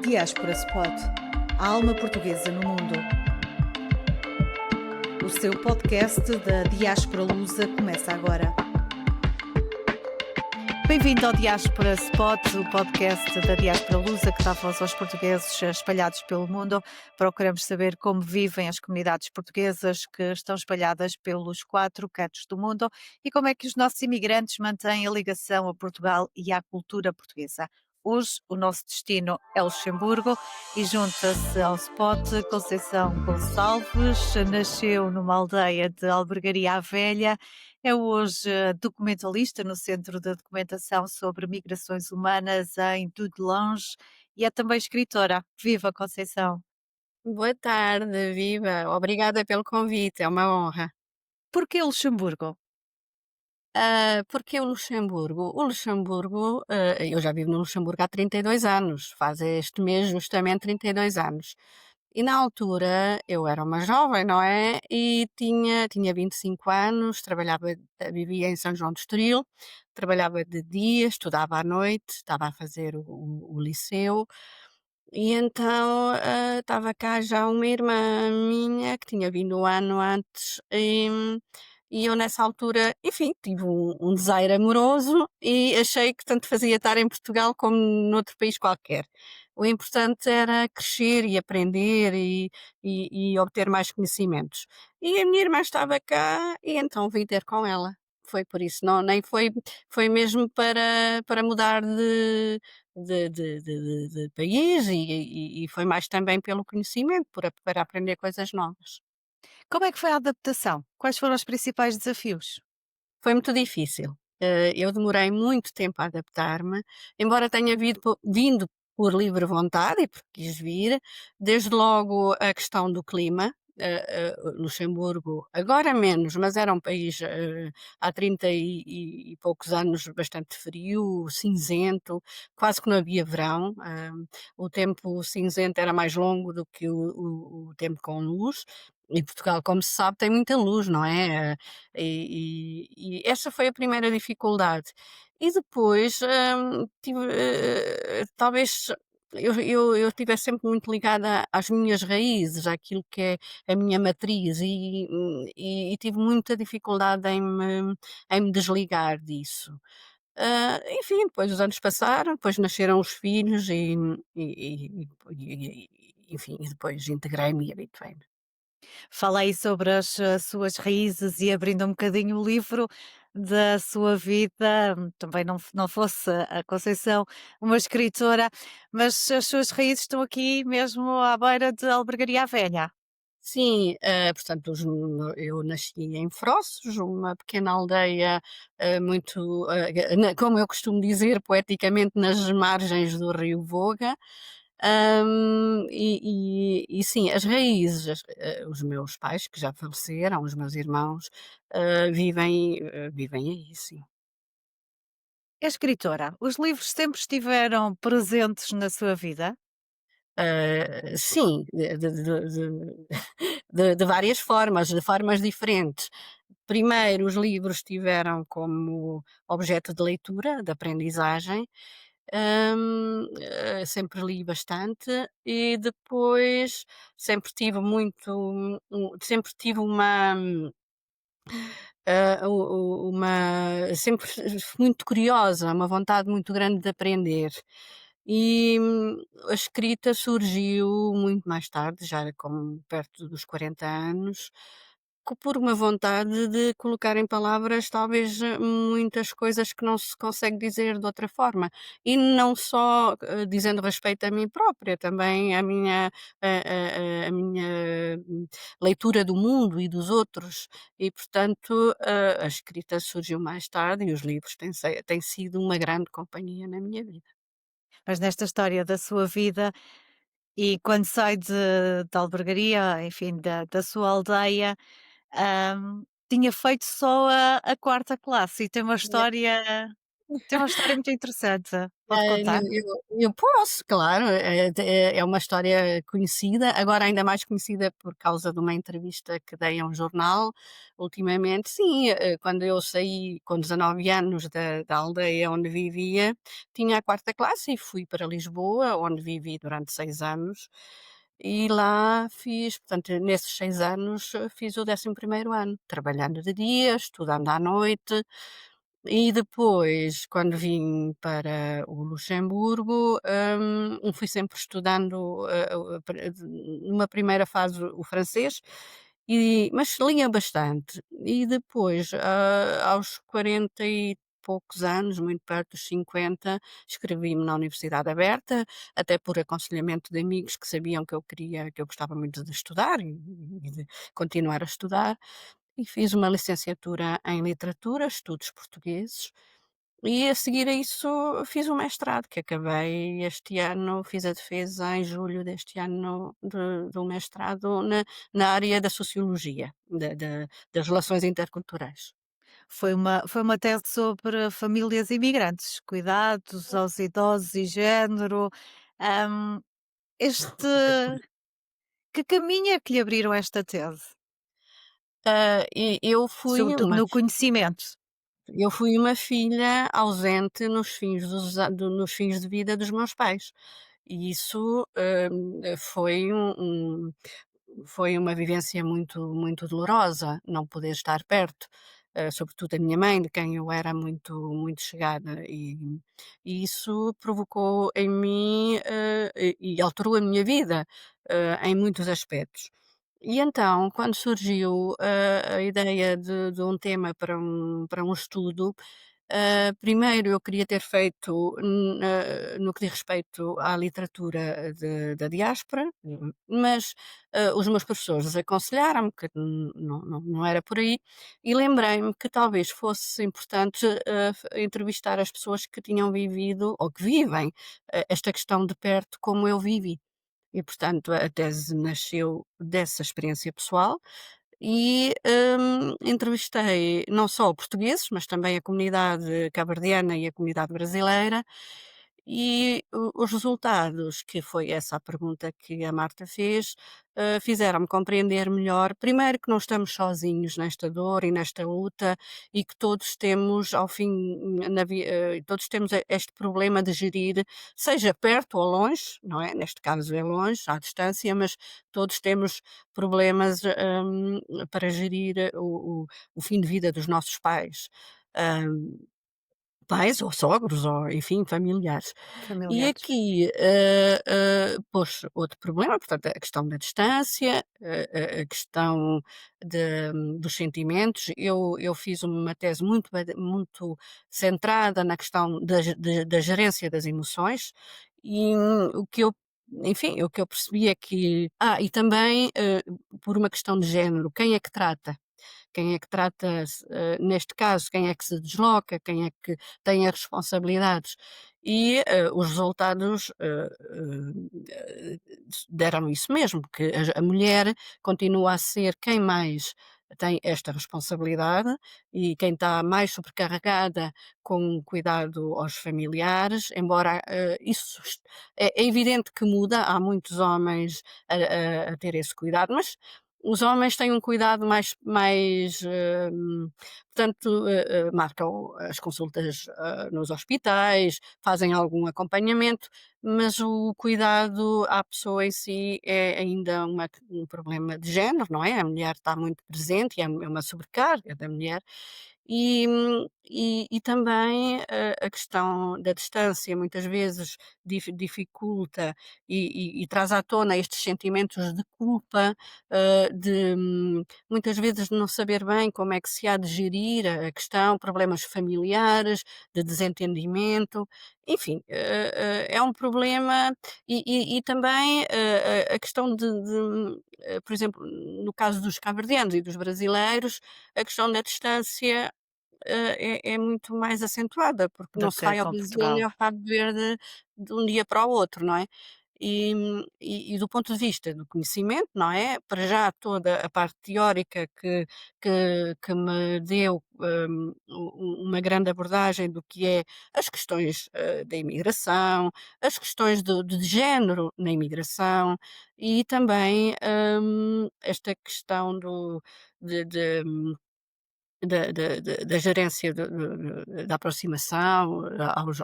Diáspora Spot, a alma portuguesa no mundo. O seu podcast da Diáspora Lusa começa agora. Bem-vindo ao Diáspora Spot, o podcast da Diáspora Lusa que dá voz aos portugueses espalhados pelo mundo. Procuramos saber como vivem as comunidades portuguesas que estão espalhadas pelos 4 cantos do mundo e como é que os nossos imigrantes mantêm a ligação a Portugal e à cultura portuguesa. Hoje o nosso destino é Luxemburgo e junta-se ao Spot Conceição Gonçalves. Nasceu numa aldeia de Albergaria à Velha. É hoje documentalista no Centro de Documentação sobre Migrações Humanas em Dudelange e é também escritora. Viva Conceição! Boa tarde, viva! Obrigada pelo convite, é uma honra. Porquê Luxemburgo? Porque o Luxemburgo? Eu já vivo no Luxemburgo há 32 anos, faz este mês justamente 32 anos. E na altura eu era uma jovem, não é? E tinha 25 anos, vivia em São João do Estoril, trabalhava de dia, estudava à noite, estava a fazer o liceu. E então, estava cá já uma irmã minha que tinha vindo um ano antes, e eu nessa altura, enfim, tive um desaire amoroso e achei que tanto fazia estar em Portugal como noutro país qualquer. O importante era crescer e aprender e obter mais conhecimentos. E a minha irmã estava cá e então vim ter com ela. Foi por isso, não, nem foi mesmo para mudar de país e foi mais também pelo conhecimento, para aprender coisas novas. Como é que foi a adaptação? Quais foram os principais desafios? Foi muito difícil. Eu demorei muito tempo a adaptar-me, embora tenha vindo por livre vontade e porque quis vir, desde logo a questão do clima. Luxemburgo, agora menos, mas era um país há 30 e poucos anos bastante frio, cinzento, quase que não havia verão. O tempo cinzento era mais longo do que o tempo com luz. E Portugal, como se sabe, tem muita luz, não é? E essa foi a primeira dificuldade. E depois, talvez eu estivesse sempre muito ligada às minhas raízes, àquilo que é a minha matriz e tive muita dificuldade em me desligar disso. Enfim, depois os anos passaram, depois nasceram os filhos enfim, e depois integrei-me e habituei-me. Falei sobre as suas raízes e abrindo um bocadinho o livro da sua vida, também não fosse a Conceição uma escritora, mas as suas raízes estão aqui mesmo à beira de Albergaria à Velha. Sim, portanto, eu nasci em Frossos, uma pequena aldeia, muito, como eu costumo dizer poeticamente, nas margens do rio Voga. E sim, as raízes, os meus pais, que já faleceram, os meus irmãos, vivem aí, sim. É escritora. Os livros sempre estiveram presentes na sua vida? Sim, de várias formas, de formas diferentes. Primeiro, os livros tiveram como objeto de leitura, de aprendizagem, sempre li bastante e depois sempre tive sempre fui muito curiosa, uma vontade muito grande de aprender. A escrita surgiu muito mais tarde, já como perto dos 40 anos, por uma vontade de colocar em palavras talvez muitas coisas que não se consegue dizer de outra forma. E não só dizendo respeito a mim própria, também a minha leitura do mundo e dos outros. E, portanto, a escrita surgiu mais tarde e os livros têm sido uma grande companhia na minha vida. Mas nesta história da sua vida e quando sai de Albergaria, enfim, da sua aldeia, tinha feito só a 4ª classe e tem uma Tinha história. Tem uma história muito interessante. Pode Eh, contar? eu posso, claro, é uma história conhecida, agora ainda mais conhecida por causa de uma entrevista que dei a um jornal ultimamente. Sim, quando eu saí com 19 anos da aldeia onde vivia, tinha a quarta classe e fui para Lisboa, onde vivi durante 6 anos, e lá fiz, portanto, nesses 6 anos, fiz o 11º ano, trabalhando de dia, estudando à noite. E depois, quando vim para o Luxemburgo, fui sempre estudando, numa primeira fase o francês, mas lia bastante. E depois, aos 40 e poucos anos, muito perto dos 50, inscrevi-me na Universidade Aberta, até por aconselhamento de amigos que sabiam que eu gostava muito de estudar e de continuar a estudar. E fiz uma licenciatura em literatura, estudos portugueses, e a seguir a isso fiz o mestrado, que acabei este ano, fiz a defesa em julho deste ano do mestrado na área da sociologia, das relações interculturais. Foi uma tese sobre famílias imigrantes, cuidados aos idosos e género. Hum, este Que caminho é que lhe abriram esta tese? E eu fui Sobretudo uma no conhecimento. eu fui uma filha ausente nos fins de vida dos meus pais. E isso, foi uma vivência muito dolorosa, não poder estar perto, sobretudo a minha mãe, de quem eu era muito chegada, e isso provocou em mim, e alterou a minha vida, em muitos aspectos. E então, quando surgiu a ideia de um tema para um estudo, primeiro eu queria ter feito no que diz respeito à literatura da diáspora, mas os meus professores aconselharam-me que não era por aí, e lembrei-me que talvez fosse importante entrevistar as pessoas que tinham vivido ou que vivem esta questão de perto como eu vivi. E, portanto, a tese nasceu dessa experiência pessoal e, entrevistei não só portugueses, mas também a comunidade cabo-verdiana e a comunidade brasileira, e os resultados, que foi essa a pergunta que a Marta fez, fizeram-me compreender melhor, primeiro, que não estamos sozinhos nesta dor e nesta luta, e que todos temos ao fim todos temos este problema de gerir, seja perto ou longe, não é? Neste caso é longe, à distância, mas todos temos problemas, para gerir o fim de vida dos nossos pais. Hum, Pais ou sogros ou, enfim, familiares. E Familiares. aqui, pôs outro problema, portanto, a questão da distância, a questão dos sentimentos. Eu fiz uma tese muito centrada na questão da gerência das emoções, e o que eu enfim, o que eu percebi é que e também, por uma questão de género, quem é que trata, neste caso, quem é que se desloca, quem é que tem as responsabilidades. E os resultados deram isso mesmo, porque a mulher continua a ser quem mais tem esta responsabilidade e quem está mais sobrecarregada com o cuidado aos familiares, embora é evidente que muda, há muitos homens a ter esse cuidado, mas os homens têm um cuidado mais, portanto, marcam as consultas, nos hospitais, fazem algum acompanhamento, mas o cuidado à pessoa em si é ainda um problema de género, não é? A mulher está muito presente e é uma sobrecarga da mulher. E também a questão da distância muitas vezes dificulta e traz à tona estes sentimentos de culpa, muitas vezes de não saber bem como é que se há de gerir a questão, problemas familiares, de desentendimento, enfim, é um problema. E também a questão por exemplo, no caso dos cabo-verdianos e dos brasileiros, a questão da distância é muito mais acentuada, porque Do não se que vai ao com Brasil Portugal. nem ao Cabo Verde de um dia para o outro, não é? E do ponto de vista do conhecimento, não é, para já toda a parte teórica que me deu, uma grande abordagem do que é as questões, da imigração, as questões de género na imigração e também, esta questão de da gerência da aproximação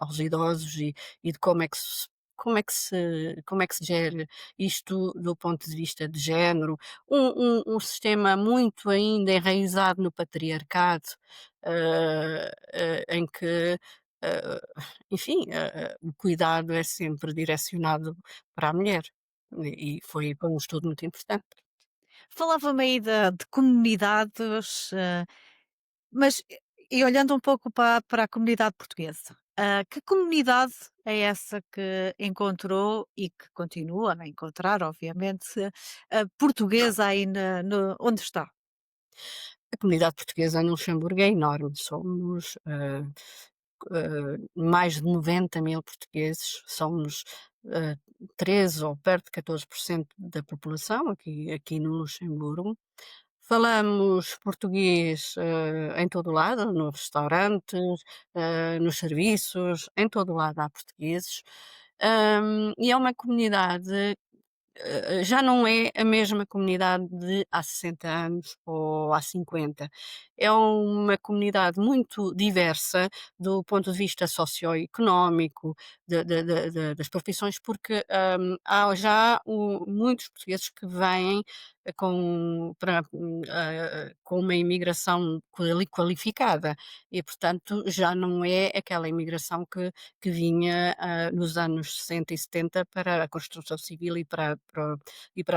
aos idosos e de como é que se gera isto do ponto de vista de género, um sistema muito ainda enraizado no patriarcado, em que, hã, enfim, o cuidado é sempre direcionado para a mulher, foi um estudo muito importante. Falava-me aí de comunidades, mas e olhando um pouco para a comunidade portuguesa, que comunidade é essa que encontrou e que continua a encontrar, obviamente, portuguesa aí no onde está? A comunidade portuguesa no Luxemburgo é enorme, somos, mais de 90.000 portugueses, somos, hã, 13 ou perto de 14% da população aqui no Luxemburgo. Falamos português, em todo o lado, nos restaurantes, nos serviços, em todo o lado há portugueses. E é uma comunidade já não é a mesma comunidade de há 60 anos ou há 50. É uma comunidade muito diversa do ponto de vista socioeconómico, das profissões, porque há já muitos portugueses que vêm com uma imigração qualificada e, portanto, já não é aquela imigração que vinha nos anos 60 e 70 para a construção civil e para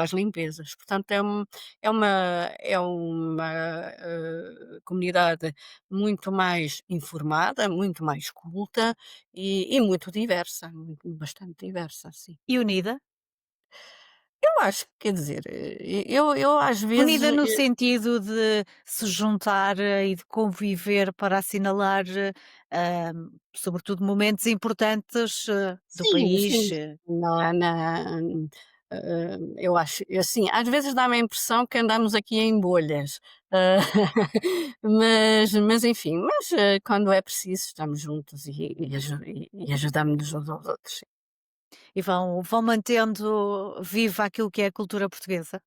as limpezas. Portanto, é uma comunidade muito mais informada, muito mais culta e muito diversa, bastante diversa, sim. E unida? Eu acho que, quer dizer, eu às vezes, Unida no sentido de se juntar, e de conviver para assinalar, sobretudo momentos importantes, do sim, sim, país. eu acho, assim, às vezes dá-me a impressão que andamos aqui em bolhas, hã, mas enfim, quando é preciso estamos juntos e ajudamos-nos uns aos outros, sim. E vão mantendo viva aquilo que é a cultura portuguesa?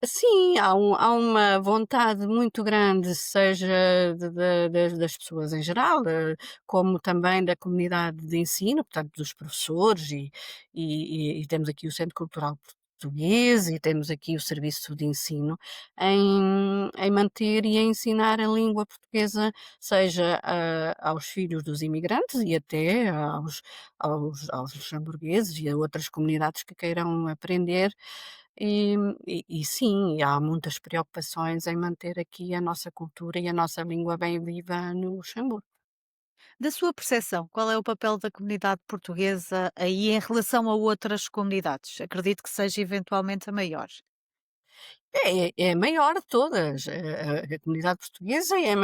Sim, há uma vontade muito grande, seja das pessoas em geral, como também da comunidade de ensino, portanto, dos professores, e temos aqui o Centro Cultural Português e temos aqui o Serviço de Ensino, em manter e em ensinar a língua portuguesa, seja aos filhos dos imigrantes e até aos luxemburgueses e a outras comunidades que queiram aprender. E e sim, há muitas preocupações em manter aqui a nossa cultura e a nossa língua bem viva no Luxemburgo. Da sua percepção, qual é o papel da comunidade portuguesa aí em relação a outras comunidades? Acredito que seja eventualmente a maior. É a maior de todas, a comunidade portuguesa é a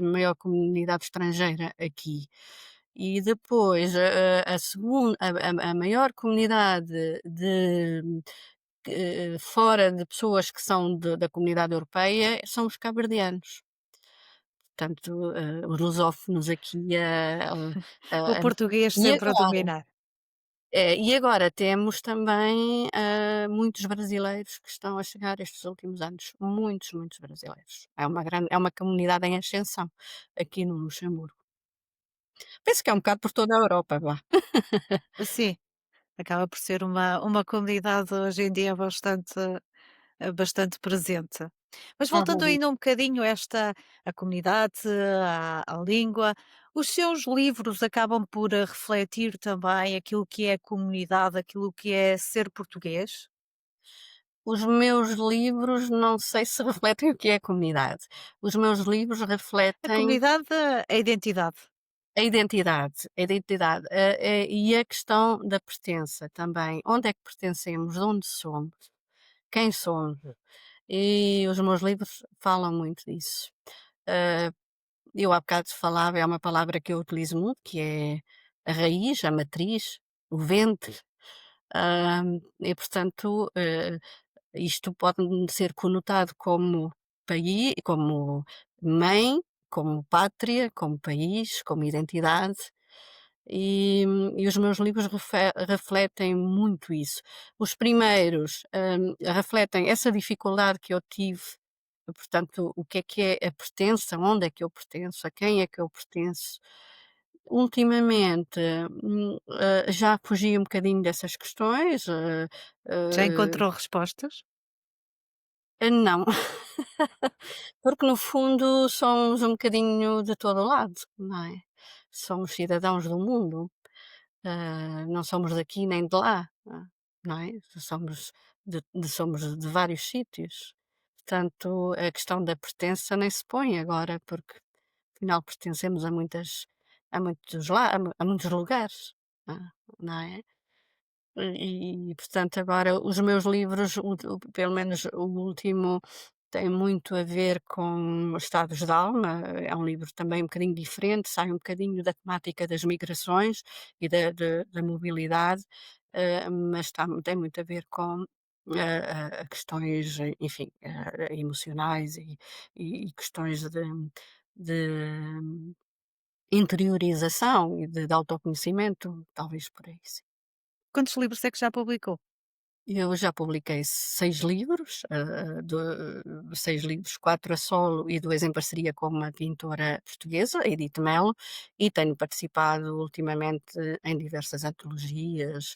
maior comunidade estrangeira aqui. E depois a maior comunidade fora de pessoas que são da comunidade europeia são os cabo-verdianos. Portanto, os lusófonos aqui O a português e sempre a agora dominar. e agora temos também, muitos brasileiros que estão a chegar estes últimos anos, muitos, muitos brasileiros. É uma comunidade em ascensão aqui no Luxemburgo. Penso que é um bocado por toda a Europa, vá. Sim, acaba por ser uma comunidade hoje em dia bastante presente. Mas voltando Uhum. ainda um bocadinho a a comunidade, à língua, os seus livros acabam por refletir também aquilo que é a comunidade, aquilo que é ser português? Os meus livros não sei se refletem o que é a comunidade. Os meus livros A refletem comunidade, a identidade. a identidade, e a questão da pertença também. Onde é que pertencemos? De onde somos? Quem somos? E os meus livros falam muito disso. Ah, eu há bocado falava, é uma palavra que eu utilizo muito, que é a raiz, a matriz, o ventre. E portanto, isto pode ser conotado como como mãe, como pátria, como país, como identidade, e os meus livros refletem muito isso. Os primeiros, refletem essa dificuldade que eu tive, portanto, o que é a pertença, onde é que eu pertenço, a quem é que eu pertenço. Ultimamente, já fugi um bocadinho dessas questões, Já eh encontrou respostas? não, porque no fundo somos um bocadinho de todo lado, não é? Somos cidadãos do mundo, não somos daqui nem de lá, não é? Somos de vários sítios. Portanto, a questão da pertença nem se põe agora, porque afinal pertencemos a muitos lugares, não é? Portanto, agora os meus livros, pelo menos o último, tem muito a ver com estados de alma. É um livro também um bocadinho diferente, sai um bocadinho da temática das migrações e da mobilidade, mas tem muito a ver com questões, enfim, emocionais e questões de interiorização e de autoconhecimento, talvez por aí, sim. Quantos livros é que já publicou? Eu já publiquei 6 livros, 6 livros, 4 a solo e 2 em parceria com uma pintora portuguesa, a Edith Melo, e tenho participado ultimamente em diversas antologias,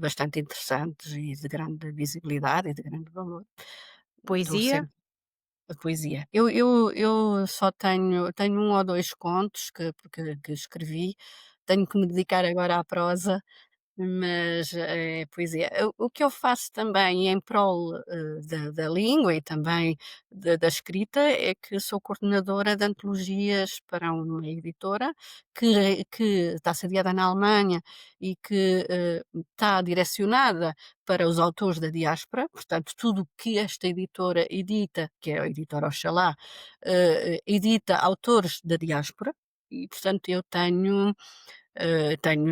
bastante interessantes e de grande visibilidade e de grande valor. Estou Poesia? sempre a poesia. Eu só tenho um ou 2 contos que escrevi, tenho que me dedicar agora à prosa, mas, pois é, o que eu faço também em prol, da língua e também da escrita é que sou coordenadora de antologias para uma editora que está sediada na Alemanha e que, está direcionada para os autores da diáspora, portanto, tudo o que esta editora edita, que é a editora Oxalá, edita autores da diáspora e, portanto, eu tenho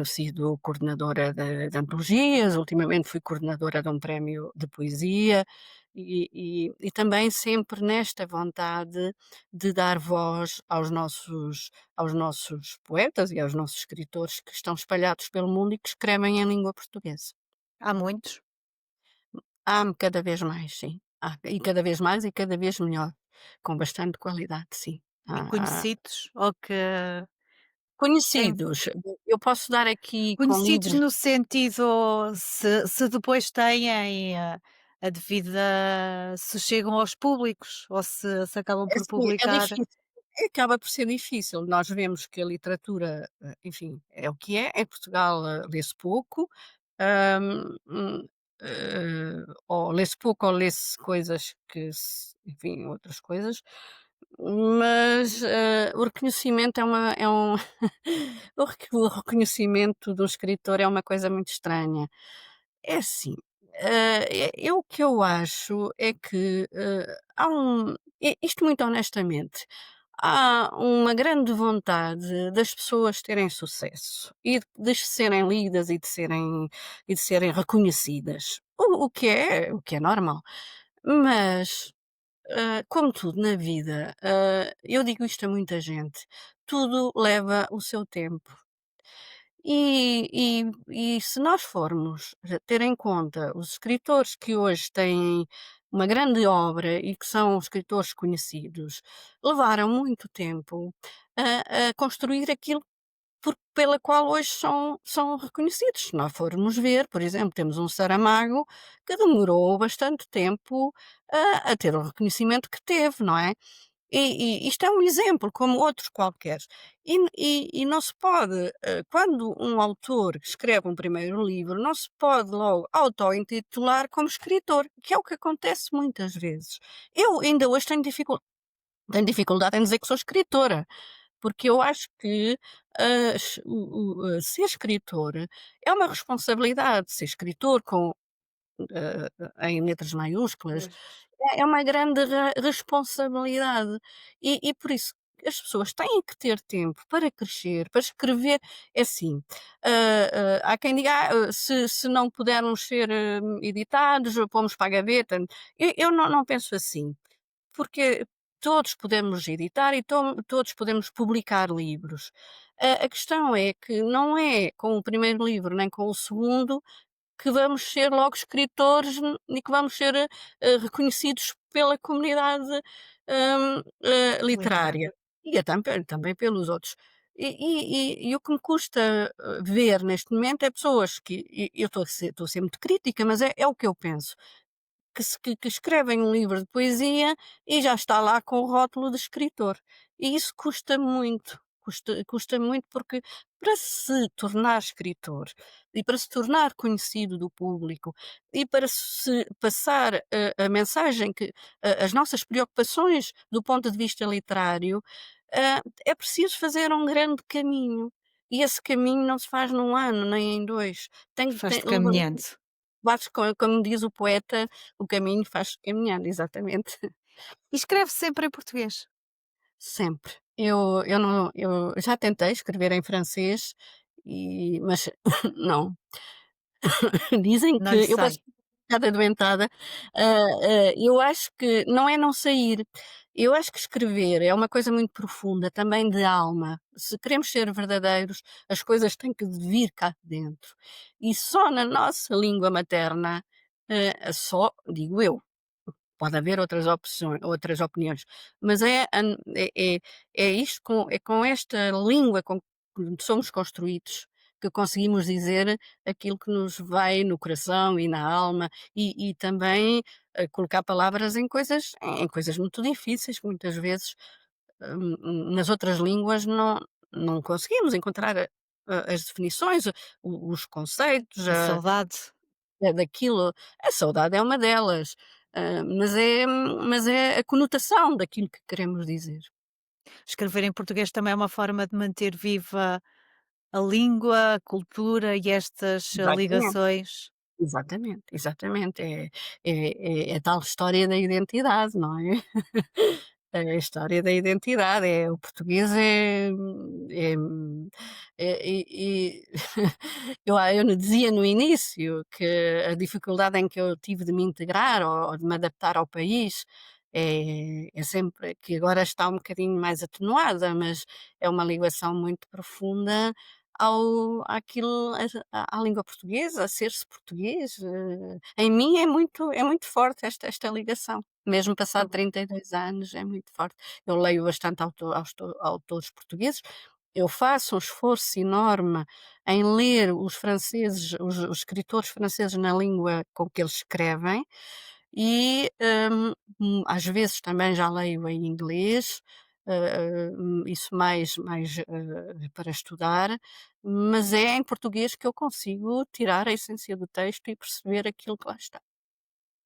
sido coordenadora de antologias, ultimamente fui coordenadora de um prémio de poesia e também sempre nesta vontade de dar voz aos nossos poetas e aos nossos escritores que estão espalhados pelo mundo e que escrevem em língua portuguesa. Há muitos? Há cada vez mais, sim. Há, e cada vez mais e cada vez melhor, com bastante qualidade, sim. E Há conhecidos ou que em conhecidos, eu posso dar aqui com conhecidos livros. no sentido se depois têm a devida se chegam aos públicos ou se acabam É por assim, é publicar. difícil. Acaba por ser difícil. Nós vemos que a literatura, enfim, é o que é. Em Portugal, lê-se pouco, ou lê-se pouco ou lê-se coisas enfim, outras coisas, mas, o reconhecimento o reconhecimento do escritor é uma coisa muito estranha. É assim, o que eu acho é que, há isto muito honestamente, há uma grande vontade das pessoas terem sucesso e de serem lidas e de serem reconhecidas, o que é normal. Mas, como tudo na vida, eu digo isto a muita gente, tudo leva o seu tempo. E se nós formos ter em conta os escritores que hoje têm uma grande obra e que são escritores conhecidos, levaram muito tempo a construir aquilo pela qual hoje são reconhecidos. Se nós formos ver, por exemplo, temos um Saramago que demorou bastante tempo a ter o reconhecimento que teve, não é? Isto é um exemplo, como outros qualquer. E não se pode, quando um autor escreve um primeiro livro, não se pode logo auto-intitular como escritor, que é o que acontece muitas vezes. Eu ainda hoje tenho dificuldade em dizer que sou escritora, porque eu acho que, ser escritor é uma responsabilidade. Ser escritor em letras maiúsculas, Pois. é uma grande responsabilidade. E por isso, as pessoas têm que ter tempo para crescer, para escrever. É assim, há quem diga: se não pudermos ser, editados, pomos para a gaveta. Eu não penso assim, porque todos podemos editar e todos podemos publicar livros. A questão é que não é com o primeiro livro nem com o segundo que vamos ser logo escritores e que vamos ser, reconhecidos pela comunidade, Literário. literária e também pelos outros. E o que me custa, ver neste momento é pessoas que eu estou a ser muito crítica, mas é o que eu penso, que escrevem um livro de poesia e já está lá com o rótulo de escritor. E isso custa muito porque para se tornar escritor e para se tornar conhecido do público e para se passar a mensagem as nossas preocupações do ponto de vista literário, é preciso fazer um grande caminho. E esse caminho não se faz num ano, nem em 2. Tem Foste caminhando. Vais como diz o poeta, o caminho faz-se caminhando, exatamente. E escreve sempre em português? Sempre. Eu não eu já tentei escrever em francês mas não. Dizem Não que lhe eu parece sai. um bocado adoentada, eu acho que não é não sair, eu acho que escrever é uma coisa muito profunda, também de alma. Se queremos ser verdadeiros, as coisas têm que vir cá de dentro. E só na nossa língua materna, só, digo eu, pode haver outras opiniões, mas é isto com esta língua com que somos construídos, que conseguimos dizer aquilo que nos vai no coração e na alma e também, colocar palavras em coisas muito difíceis que muitas vezes, nas outras línguas não conseguimos encontrar as definições, os conceitos, A saudade. daquilo. A saudade é uma delas, mas é a conotação daquilo que queremos dizer. Escrever em português também é uma forma de manter viva a língua, a cultura e estas Exatamente. ligações. Exatamente, exatamente. É a tal história da identidade, não é? É a história da identidade, o português é e eu não dizia no início que a dificuldade em que eu tive de me integrar ou de me adaptar ao país é sempre que agora está um bocadinho mais atenuada, mas é uma ligação muito profunda àquilo, à língua portuguesa, a ser-se português. Em mim é muito forte esta ligação. Mesmo passado 32 anos, é muito forte. Eu leio bastante autores portugueses, eu faço um esforço enorme em ler os franceses, os escritores franceses na língua com que eles escrevem e, às vezes também já leio em inglês, isso mais, para estudar, mas é em português que eu consigo tirar a essência do texto e perceber aquilo que lá está.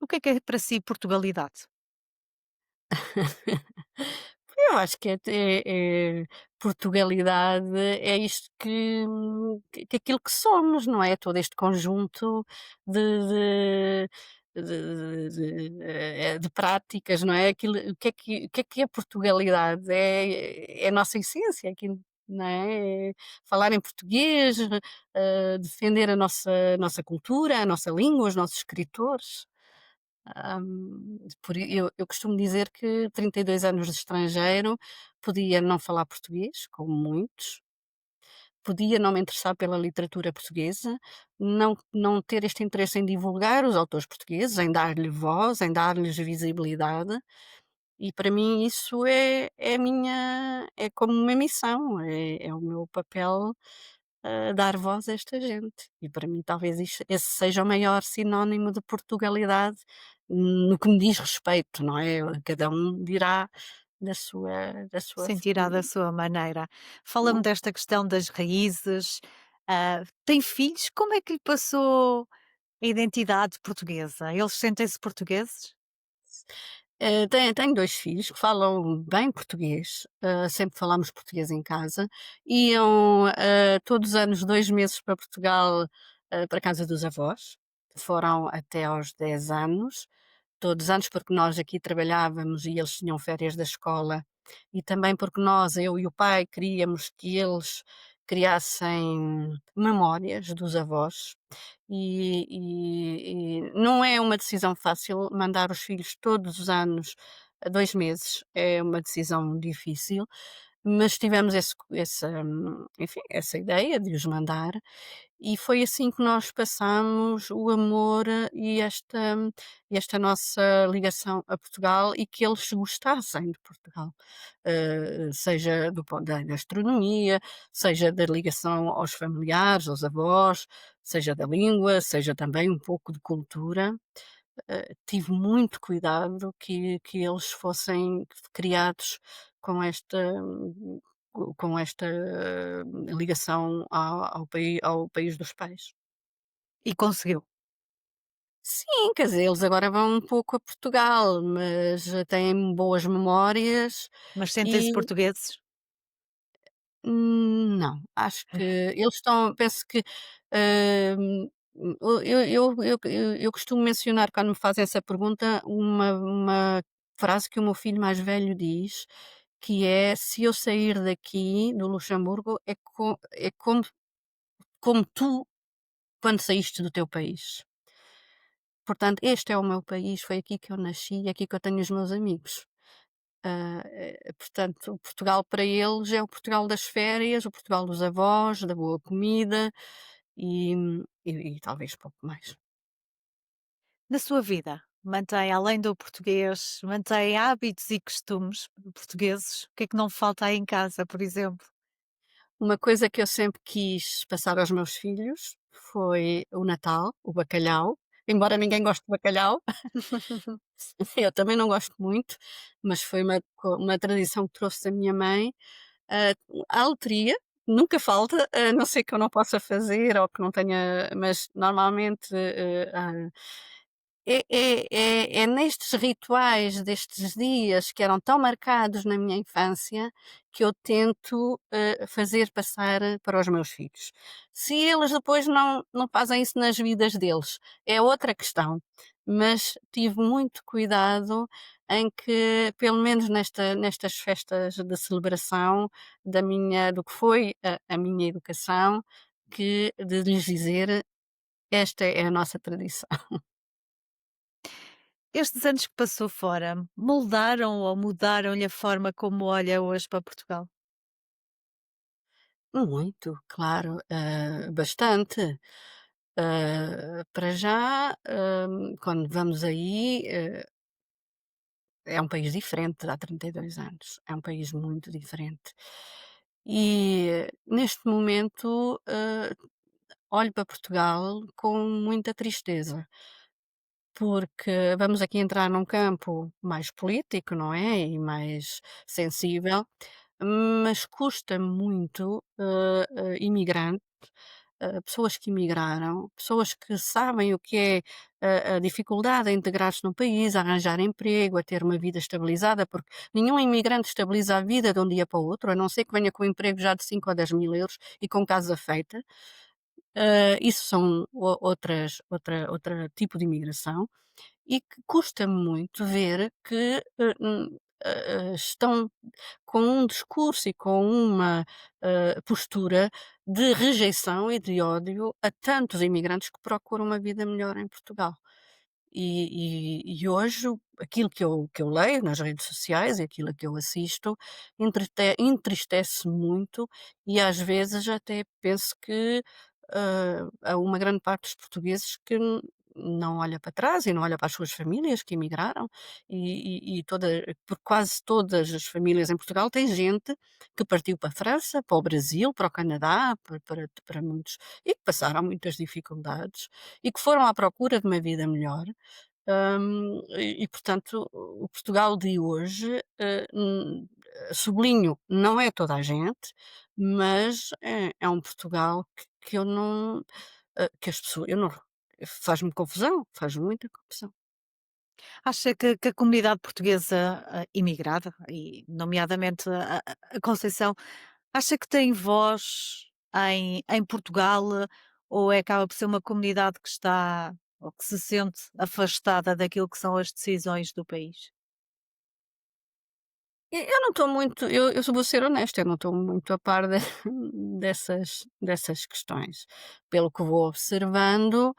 O que é para si Portugalidade? Eu acho que Portugalidade é isto que aquilo que somos, não é? Todo este conjunto de de práticas, não é? O que é Portugalidade? É a nossa essência, aquilo, não é? Falar em português, defender a nossa cultura, a nossa língua, os nossos escritores. Eu costumo dizer que 32 anos de estrangeiro, podia não falar português, como muitos, podia não me interessar pela literatura portuguesa, não ter este interesse em divulgar os autores portugueses, em dar-lhe voz, em dar-lhes visibilidade, e para mim isso é como uma missão, é o meu papel, dar voz a esta gente. E para mim talvez esse seja o maior sinónimo de Portugalidade, no que me diz respeito, não é? Cada um dirá da sua Sentirá da sua maneira. Fala-me desta questão das raízes. Tem filhos? Como é que lhe passou a identidade portuguesa? Eles sentem-se portugueses? Tenho 2 filhos que falam bem português, sempre falamos português em casa. Iam, todos os anos 2 meses para Portugal, para a casa dos avós. Foram até aos 10 anos, todos os anos, porque nós aqui trabalhávamos e eles tinham férias da escola e também porque nós, eu e o pai, queríamos que eles criassem memórias dos avós, e não é uma decisão fácil mandar os filhos todos os anos a 2 meses, é uma decisão difícil, mas tivemos enfim, essa ideia de os mandar, e foi assim que nós passamos o amor e esta nossa ligação a Portugal e que eles gostassem de Portugal. Seja do ponto da gastronomia, seja da ligação aos familiares, aos avós, seja da língua, seja também um pouco de cultura. Tive muito cuidado que eles fossem criados com esta ligação ao país dos pais. E conseguiu. Sim, quer dizer, eles agora vão um pouco a Portugal, mas têm boas memórias Mas sentem-se e portugueses? não, acho que eles estão penso que, hum, eu costumo mencionar quando me fazem essa pergunta uma frase que o meu filho mais velho diz, que é: "Se eu sair daqui, do Luxemburgo, é como tu quando saíste do teu país". Portanto, este é o meu país, foi aqui que eu nasci, é aqui que eu tenho os meus amigos. Portanto, o Portugal para eles é o Portugal das férias, o Portugal dos avós, da boa comida e, e talvez pouco mais. Na sua vida, mantém, além do português, mantém hábitos e costumes portugueses? O que é que não falta aí em casa, por exemplo? Uma coisa que eu sempre quis passar aos meus filhos foi o Natal, o bacalhau, embora ninguém goste de bacalhau, eu também não gosto muito, mas foi uma tradição que trouxe da minha mãe. Ah, a loteria nunca falta, a não ser que eu não possa fazer ou que não tenha, mas normalmente, é nestes rituais destes dias que eram tão marcados na minha infância, que eu tento, fazer passar para os meus filhos. Se eles depois não fazem isso nas vidas deles, é outra questão, mas tive muito cuidado em que, pelo menos nestas festas de celebração do que foi a minha educação, de lhes dizer: "Esta é a nossa tradição". Estes anos que passou fora, moldaram ou mudaram-lhe a forma como olha hoje para Portugal? Muito, claro, bastante. Para já, quando vamos aí, é um país diferente, há 32 anos, é um país muito diferente. E neste momento, olho para Portugal com muita tristeza, porque vamos aqui entrar num campo mais político, não é? E mais sensível, mas custa muito, imigrantes, pessoas que imigraram, pessoas que sabem o que é a dificuldade em integrar-se no país, a arranjar emprego, a ter uma vida estabilizada, porque nenhum imigrante estabiliza a vida de um dia para o outro, a não ser que venha com um emprego já de 5 ou 10 mil euros e com casa feita. Isso são outra tipo de imigração e que custa-me muito ver que estão com um discurso e com uma postura de rejeição e de ódio a tantos imigrantes que procuram uma vida melhor em Portugal. E hoje aquilo que eu leio nas redes sociais e aquilo a que eu assisto entristece muito e às vezes até penso que há uma grande parte dos portugueses que não olha para trás e não olha para as suas famílias que emigraram porque quase todas as famílias em Portugal têm gente que partiu para a França, para o Brasil, para o Canadá, para muitos, e que passaram muitas dificuldades e que foram à procura de uma vida melhor. Portanto, o Portugal de hoje, sublinho, não é toda a gente, mas é um Portugal que eu não, que as pessoas, eu não, faz-me confusão, faz muita confusão. Acha que a comunidade portuguesa, imigrada, e nomeadamente a Conceição, acha que tem voz em Portugal, ou acaba por ser uma comunidade que está ou que se sente afastada daquilo que são as decisões do país? Eu não estou muito, eu vou ser honesta, eu não estou muito a par de dessas questões. Pelo que vou observando,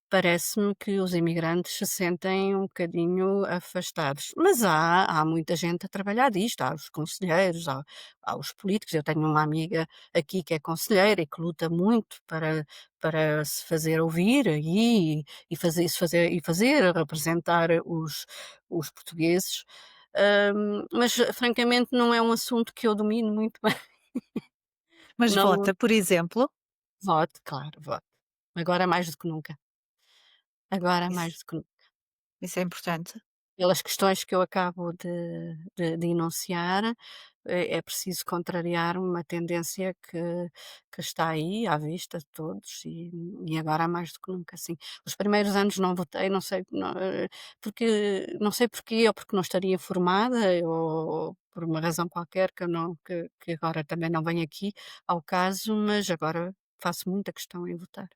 parece-me que os imigrantes se sentem um bocadinho afastados, mas há muita gente a trabalhar disto, há os conselheiros, há os políticos. Eu tenho uma amiga aqui que é conselheira e que luta muito para se fazer ouvir aí e fazer representar os portugueses, mas francamente não é um assunto que eu domino muito bem. Mas Não vota, por exemplo, voto, claro, voto. Agora mais do que nunca, agora mais isso do que nunca. isso é importante. Pelas questões que eu acabo de enunciar, é preciso contrariar uma tendência que está aí à vista de todos e agora mais do que nunca, sim. Os primeiros anos não votei, não sei, porque não sei porquê, ou porque não estaria informada, ou por uma razão qualquer que eu não que agora também não vem aqui ao caso, mas agora faço muita questão em votar.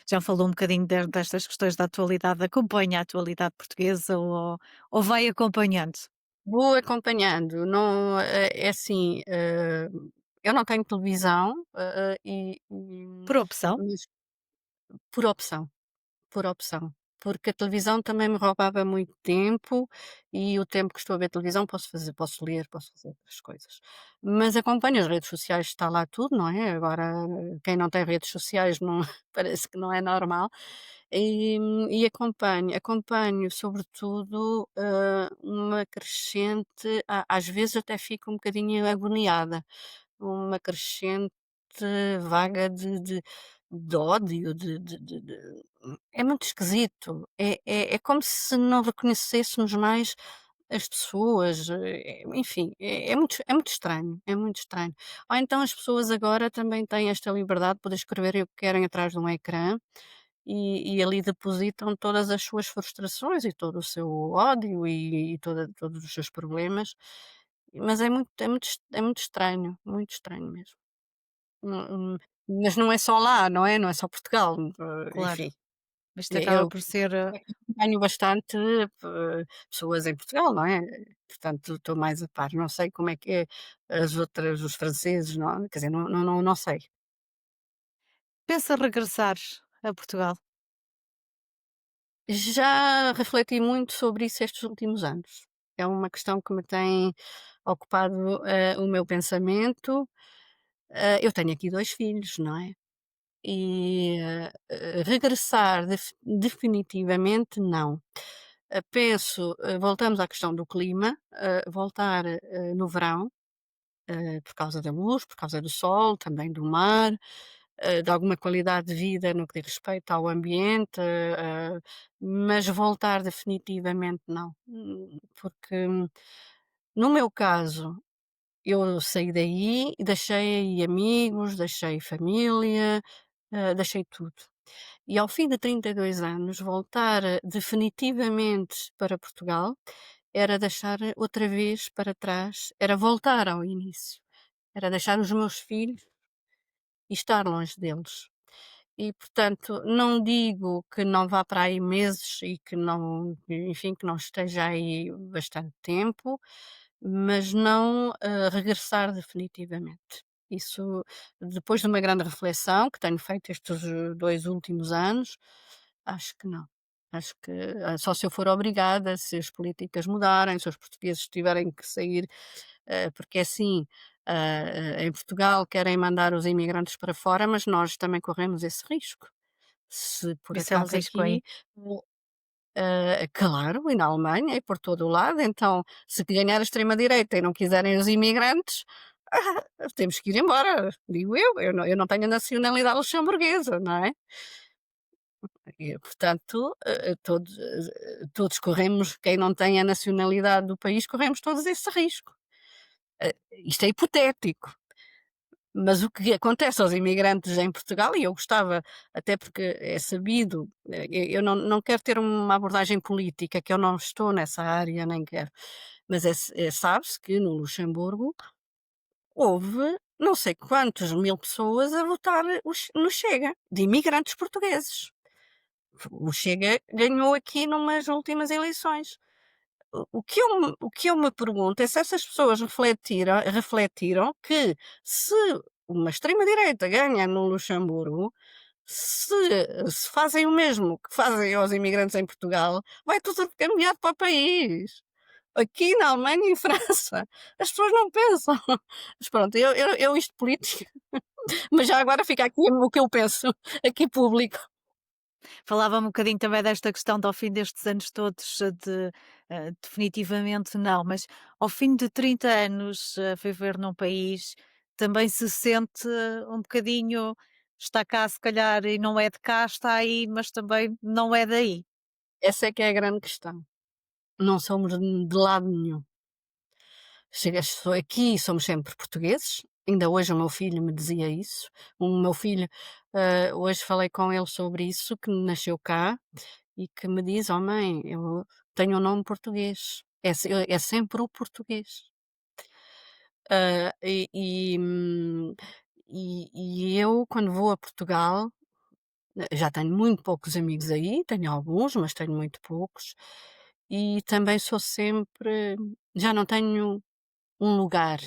Já falou um bocadinho destas questões da atualidade, acompanha a atualidade portuguesa ou vai acompanhando? Vou acompanhando, não, é assim, eu não tenho televisão, Por opção? mas por opção. Por opção, porque a televisão também me roubava muito tempo e o tempo que estou a ver televisão posso ler, posso fazer outras coisas. Mas acompanho as redes sociais, está lá tudo, não é? Agora, quem não tem redes sociais não parece que não é normal. E acompanho sobretudo, uma crescente, às vezes até fico um bocadinho agoniada, uma crescente vaga de ódio, é muito esquisito. É como se não reconhecêssemos mais as pessoas, enfim, é muito estranho, é muito estranho. Ou então as pessoas agora também têm esta liberdade de poder escrever o que querem atrás de um ecrã e ali depositam todas as suas frustrações e todo o seu ódio e todos os seus problemas, mas é muito estranho, muito estranho mesmo. Mas não é só lá, não é? Não é só Portugal, Claro, enfim. isto acaba Eu por ser, acompanho bastante, pessoas em Portugal, não é? Portanto, estou mais a par. Não sei como é que é as outras, os franceses, não, quer dizer, não sei. pensa regressar a Portugal? Já refleti muito sobre isso estes últimos anos. É uma questão que me tem ocupado, o meu pensamento. Eu tenho aqui 2 filhos, não é? E, regressar definitivamente não. Penso, voltamos à questão do clima, voltar, no verão, por causa da luz, por causa do sol, também do mar, de alguma qualidade de vida no que diz respeito ao ambiente, mas voltar definitivamente não. Porque no meu caso, eu saí daí e deixei aí amigos, deixei família, deixei tudo. E ao fim de 32 anos, voltar definitivamente para Portugal era deixar outra vez para trás, era voltar ao início, era deixar os meus filhos e estar longe deles. E, portanto, não digo que não vá para aí meses e que não, enfim, que não esteja aí bastante tempo, mas não, regressar definitivamente. Isso, depois de uma grande reflexão que tenho feito estes 2 últimos anos, acho que não. Acho que, só se eu for obrigada, se as políticas mudarem, se os portugueses tiverem que sair, porque é assim, em Portugal querem mandar os imigrantes para fora, mas nós também corremos esse risco. Se por Isso é um acaso risco aí, aqui, claro, e na Alemanha e por todo o lado, então, se ganhar a extrema-direita e não quiserem os imigrantes, temos que ir embora, digo eu não tenho a nacionalidade luxemburguesa, não é? E portanto, todos corremos, quem não tem a nacionalidade do país, corremos todos esse risco. Isto é hipotético. Mas o que acontece aos imigrantes em Portugal, e eu gostava, até porque é sabido, eu não quero ter uma abordagem política, que eu não estou nessa área, nem quero, mas sabe-se que no Luxemburgo houve não sei quantos mil pessoas a votar no Chega, de imigrantes portugueses. O Chega ganhou aqui numas últimas eleições. o que eu me pergunto é se essas pessoas refletiram que se uma extrema-direita ganha no Luxemburgo, se fazem o mesmo que fazem aos imigrantes em Portugal, vai tudo caminhar para o país. Aqui na Alemanha e em França, as pessoas não pensam. Mas pronto, eu isto político, mas já agora fica aqui o que eu penso, aqui público. Falava um bocadinho também desta questão de ao fim destes anos todos definitivamente não, mas ao fim de 30 anos a viver num país, também se sente um bocadinho, está cá se calhar e não é de cá, está aí, mas também não é daí. Essa é que é a grande questão. Não somos de lado nenhum. Estou aqui e somos sempre portugueses. Ainda hoje o meu filho me dizia isso. O meu filho, hoje falei com ele sobre isso, que nasceu cá e que me diz: "Oh mãe, eu tenho um nome português, é sempre o português". Ah, e eu quando vou a Portugal, já tenho muito poucos amigos aí, tenho alguns, mas tenho muito poucos, e também sou sempre já não tenho um lugar,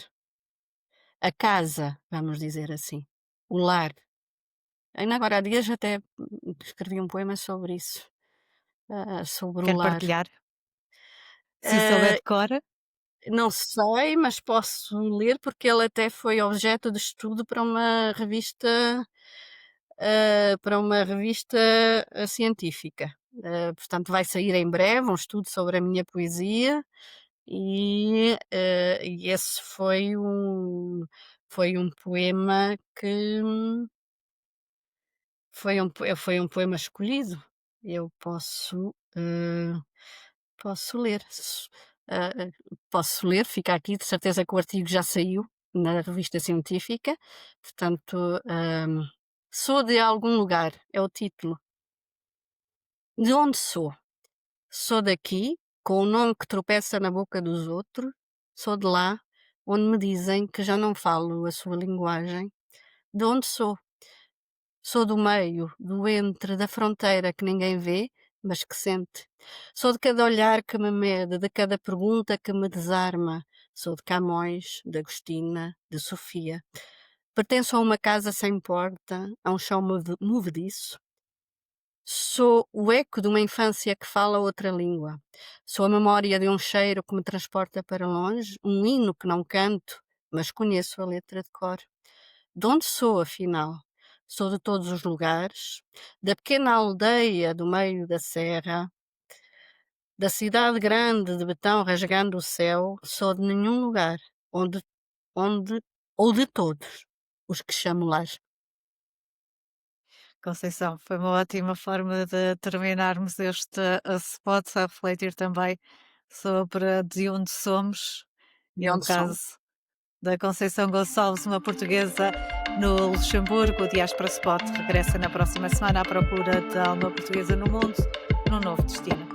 a casa, vamos dizer assim, o lar. Ainda agora há dias até escrevi um poema sobre isso, sobre o Quer lar. partilhar? Se souber Ah, de cor, não sei, mas posso ler porque ele até foi objeto de estudo para uma revista científica. Portanto, vai sair em breve um estudo sobre a minha poesia e esse foi um poema que foi um poema escolhido. Eu posso ler. Posso ler, fica aqui, de certeza que o artigo já saiu na revista científica, portanto, "Sou de algum lugar", é o título. De onde sou? Sou daqui, com o nome que tropeça na boca dos outros, sou de lá, onde me dizem que já não falo a sua linguagem. De onde sou? Sou do meio, do entre, da fronteira que ninguém vê, mas que sente. Sou de cada olhar que me mede, de cada pergunta que me desarma. Sou de Camões, de Agostina, de Sofia. Pertenço a uma casa sem porta, a um chão movediço. Sou o eco de uma infância que fala outra língua. Sou a memória de um cheiro que me transporta para longe, um hino que não canto, mas conheço a letra de cor. De onde sou, afinal? Sou de todos os lugares, da pequena aldeia do meio da serra, da cidade grande de betão rasgando o céu, sou de nenhum lugar, onde, ou de todos os que chamo lar. Conceição, foi uma ótima forma de terminarmos este spot a refletir também sobre de onde somos De e no onde sou? caso da Conceição Gonçalves, uma portuguesa no Luxemburgo. O Diaspora Spot regressa na próxima semana à procura de alma portuguesa no mundo, num novo destino.